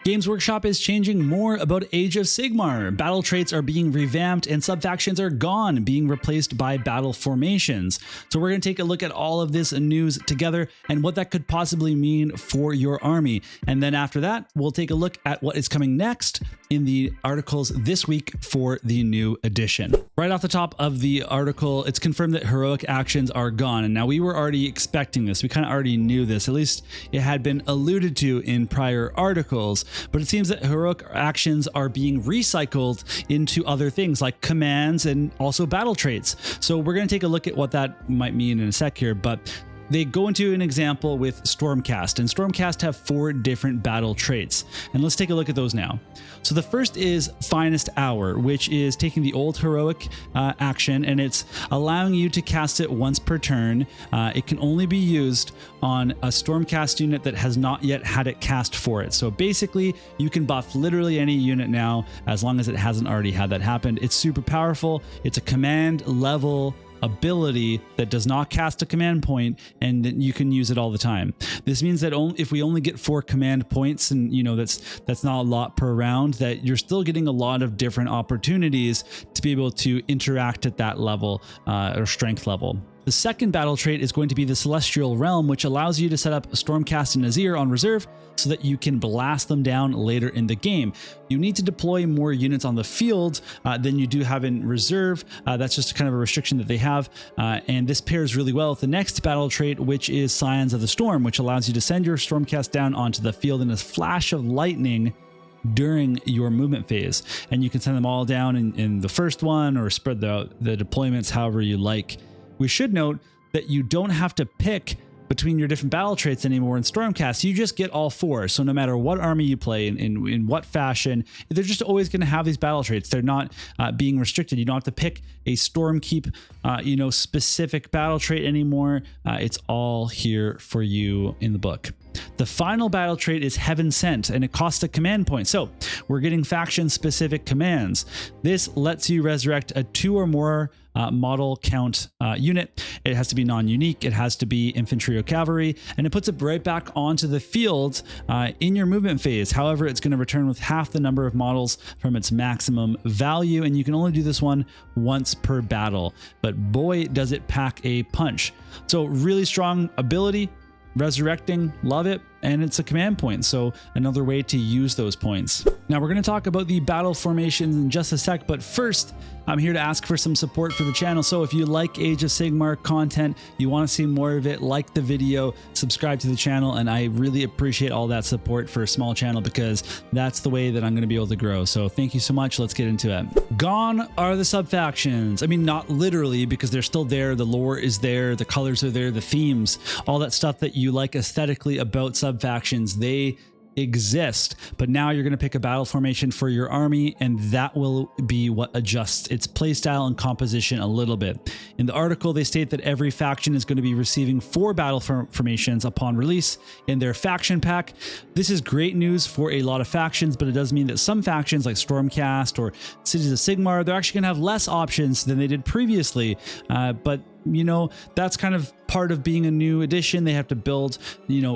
Games Workshop is changing more about Age of Sigmar. Battle traits are being revamped and subfactions are gone, being replaced by battle formations. So we're going to take a look at all of this news together and what that could possibly mean for your army. And then after that, we'll take a look at what is coming next in the articles this week for the new edition. Right off the top of the article, it's confirmed that heroic actions are gone. And now we were already expecting this. We kind of already knew this. At least it had been alluded to in prior articles. But it seems that heroic actions are being recycled into other things like commands and also battle traits. So we're going to take a look at what that might mean in a sec here, but they go into an example with Stormcast, and Stormcast have 4 different battle traits. And let's take a look at those now. So the first is Finest Hour, which is taking the old heroic action and it's allowing you to cast it once per turn. It can only be used on a Stormcast unit that has not yet had it cast for it. So basically you can buff literally any unit now as long as it hasn't already had that happen. It's super powerful. It's a command level ability that does not cast a command point, and you can use it all the time. This means that if we only get 4 command points, and you know that's not a lot per round, that you're still getting a lot of different opportunities to be able to interact at that level or strength level. The second battle trait is going to be the Celestial Realm, which allows you to set up Stormcast and Nazir on reserve so that you can blast them down later in the game. You need to deploy more units on the field than you do have in reserve. That's just kind of a restriction that they have. And this pairs really well with the next battle trait, which is Scions of the Storm, which allows you to send your Stormcast down onto the field in a flash of lightning during your movement phase. And you can send them all down in the first one or spread the deployments however you like. We should note that you don't have to pick between your different battle traits anymore in Stormcast. You just get all 4. So no matter what army you play in what fashion, they're just always going to have these battle traits. They're not being restricted. You don't have to pick a Stormkeep, specific battle trait anymore. It's all here for you in the book. The final battle trait is Heaven Sent, and it costs a command point. So we're getting faction-specific commands. This lets you resurrect a 2 or more model count unit. It has to be non-unique. It has to be infantry or cavalry, and it puts it right back onto the field in your movement phase. However, it's going to return with half the number of models from its maximum value, and you can only do this one once per battle. But boy, does it pack a punch. So really strong ability. Resurrecting, love it, and it's a command point, so another way to use those points. Now we're going to talk about the battle formations in just a sec, but first I'm here to ask for some support for the channel. So if you like Age of Sigmar content, you want to see more of it, like the video, subscribe to the channel, and I really appreciate all that support for a small channel because that's the way that I'm going to be able to grow. So thank you so much. Let's get into it. Gone are the subfactions. I mean, not literally, because they're still there. The lore is there. The colors are there. The themes, all that stuff that you like aesthetically about subfactions, they exist, but now you're going to pick a battle formation for your army, and that will be what adjusts its playstyle and composition a little bit. In the article, they state that every faction is going to be receiving 4 battle formations upon release in their faction pack. This is great news for a lot of factions, but it does mean that some factions like Stormcast or Cities of Sigmar, they're actually going to have less options than they did previously, but you know, that's kind of part of being a new edition. They have to build,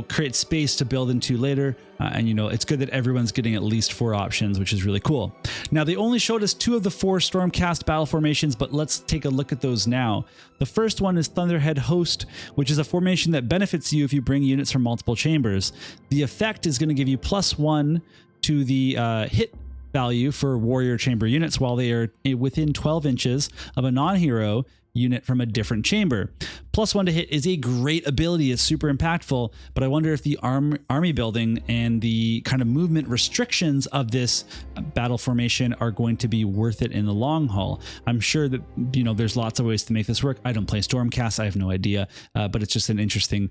create space to build into later. And it's good that everyone's getting at least 4 options, which is really cool. Now, they only showed us 2 of the 4 Stormcast battle formations, but let's take a look at those now. The first one is Thunderhead Host, which is a formation that benefits you if you bring units from multiple chambers. The effect is going to give you +1 to the hit value for warrior chamber units while they are within 12 inches of a non-hero unit from a different chamber. +1 to hit is a great ability. It's super impactful, but I wonder if the army building and the kind of movement restrictions of this battle formation are going to be worth it in the long haul. I'm sure that, there's lots of ways to make this work. I don't play Stormcast. I have no idea, but it's just an interesting,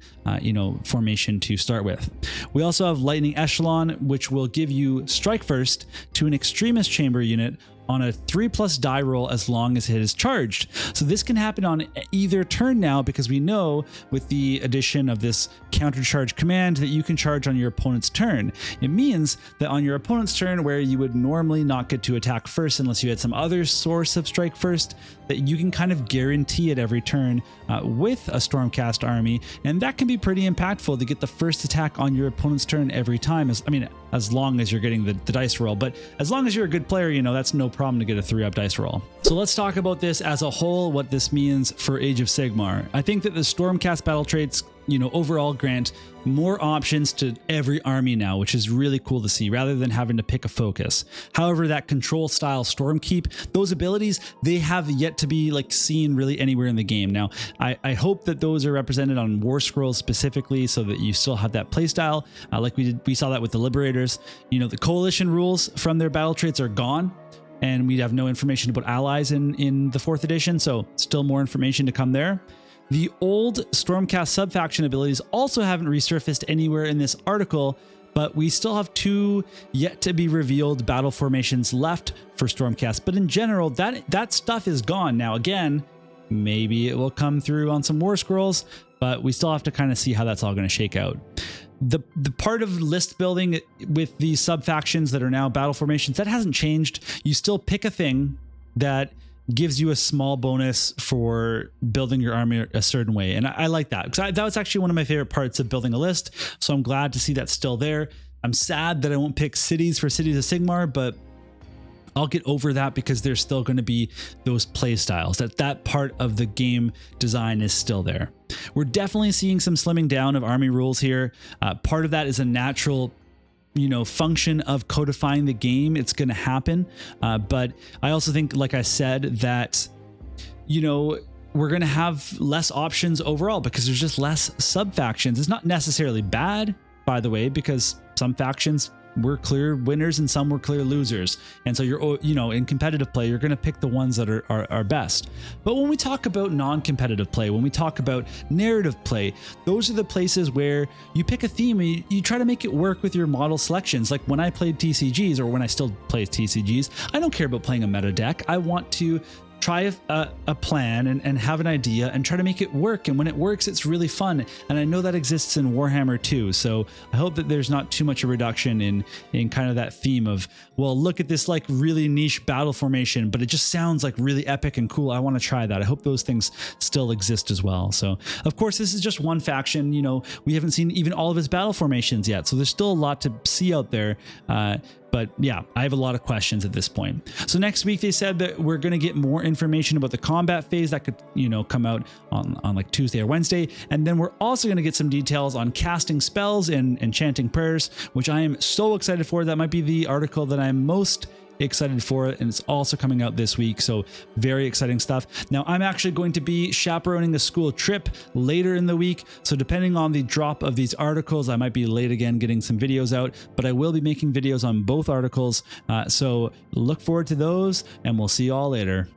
formation to start with. We also have Lightning Echelon, which will give you strike first to an extremist chamber unit on a 3+ die roll as long as it is charged. So this can happen on either turn now, because we know with the addition of this counter charge command that you can charge on your opponent's turn. It means that on your opponent's turn, where you would normally not get to attack first unless you had some other source of strike first, that you can kind of guarantee it every turn with a Stormcast army, and that can be pretty impactful to get the first attack on your opponent's turn every time. As as long as you're getting the dice roll. But as long as you're a good player, you know, that's no problem to get a 3-up dice roll. So let's talk about this as a whole, what this means for Age of Sigmar. I think that the Stormcast battle traits, you know, overall grant more options to every army now, which is really cool to see, rather than having to pick a focus. However, that control style Stormkeep, those abilities, they have yet to be like seen really anywhere in the game. Now, I hope that those are represented on warscrolls specifically, so that you still have that playstyle. Like we saw that with the Liberators. You know, the coalition rules from their battle traits are gone, and we have no information about allies in the 4th edition, so still more information to come there. The old Stormcast subfaction abilities also haven't resurfaced anywhere in this article, but we still have 2 yet to be revealed battle formations left for Stormcast. But in general, that stuff is gone. Now, again, maybe it will come through on some war scrolls, but we still have to kind of see how that's all going to shake out. The part of list building with these subfactions that are now battle formations, that hasn't changed. You still pick a thing that gives you a small bonus for building your army a certain way. And I like that, because that was actually one of my favorite parts of building a list. So I'm glad to see that's still there. I'm sad that I won't pick cities for Cities of Sigmar, but I'll get over that, because there's still going to be those play styles. That part of the game design is still there. We're definitely seeing some slimming down of army rules here. Part of that is a natural, you know, function of codifying the game. It's going to happen. But I also think, like I said, that, you know, we're going to have less options overall, because there's just less sub-factions. It's not necessarily bad, by the way, because some factions were clear winners and some were clear losers. And so you're, you know, in competitive play, you're going to pick the ones that are best. But when we talk about non-competitive play, when we talk about narrative play, those are the places where you pick a theme and you try to make it work with your model selections. Like when I played TCGs, or when I still play TCGs, I don't care about playing a meta deck. I want to try a plan and have an idea and try to make it work. And when it works, it's really fun. And I know that exists in Warhammer too. So I hope that there's not too much a reduction in kind of that theme of, well, look at this like really niche battle formation, but it just sounds like really epic and cool. I want to try that. I hope those things still exist as well. So of course, this is just one faction. You know, we haven't seen even all of its battle formations yet. So there's still a lot to see out there. But yeah, I have a lot of questions at this point. So next week, they said that we're going to get more information about the combat phase that could, you know, come out on like Tuesday or Wednesday. And then we're also going to get some details on casting spells and chanting prayers, which I am so excited for. That might be the article that I'm most excited for it, and it's also coming out this week, so very exciting stuff. Now, I'm actually going to be chaperoning a school trip later in the week, so depending on the drop of these articles, I might be late again getting some videos out, but I will be making videos on both articles, so look forward to those, and we'll see you all later.